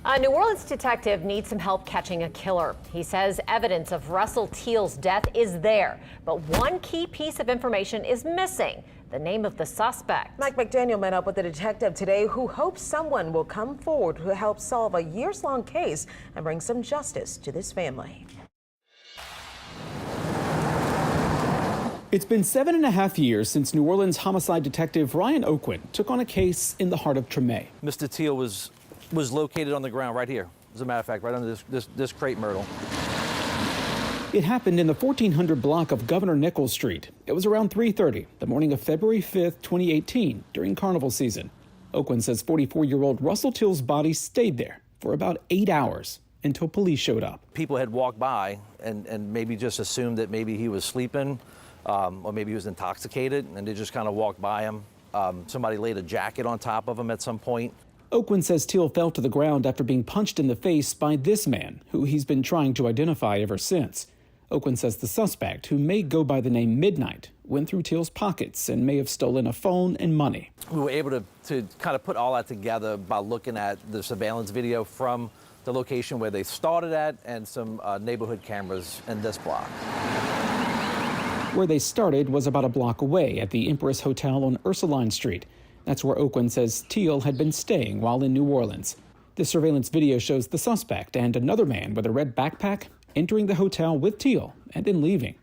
A New Orleans detective needs some help catching a killer. He says evidence of Russell Teal's death is there, but one key piece of information is missing: the name of the suspect. Mike McDaniel met up with a detective today who hopes someone will come forward to help solve a years-long case and bring some justice to this family. It's been 7.5 years since New Orleans homicide detective Ryan Oquin took on a case in the heart of Tremé. Mr. Teal was located on the ground right here. As a matter of fact, right under this Crepe Myrtle. It happened in the 1400 block of Governor Nichols Street. It was around 3:30, the morning of February 5th, 2018, during carnival season. Oquin says 44-year-old Russell Teal's body stayed there for about 8 hours until police showed up. People had walked by and maybe just assumed that maybe he was sleeping or maybe he was intoxicated, and they just kind of walked by him. Somebody laid a jacket on top of him at some point. Oquin says Teal fell to the ground after being punched in the face by this man, who he's been trying to identify ever since. Oquin says the suspect, who may go by the name Midnight, went through Teal's pockets and may have stolen a phone and money. We were able to kind of put all that together by looking at the surveillance video from the location where they started at and some neighborhood cameras in this block. Where they started was about a block away at the Empress Hotel on Ursuline Street. That's where Oquin says Teal had been staying while in New Orleans. The surveillance video shows the suspect and another man with a red backpack entering the hotel with Teal and then leaving.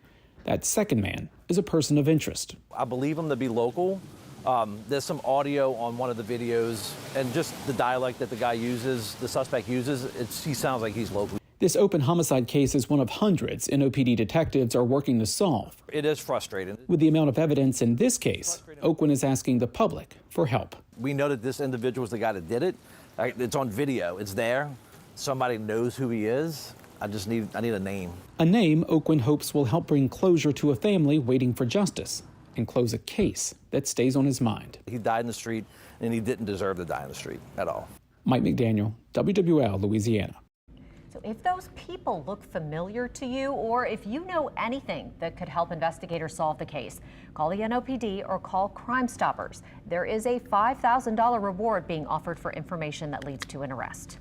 That second man is a person of interest. I believe him to be local. There's some audio on one of the videos, and just the dialect that the guy uses, the suspect uses, he sounds like he's local. This open homicide case is one of hundreds NOPD detectives are working to solve. It is frustrating. With the amount of evidence in this case, Oquin is asking the public for help. We know that this individual is the guy that did it. It's on video. It's there. Somebody knows who he is. I need a name. A name Oquin hopes will help bring closure to a family waiting for justice and close a case that stays on his mind. He died in the street, and he didn't deserve to die in the street at all. Mike McDaniel, WWL, Louisiana. So if those people look familiar to you, or if you know anything that could help investigators solve the case, call the NOPD or call Crime Stoppers. There is a $5,000 reward being offered for information that leads to an arrest.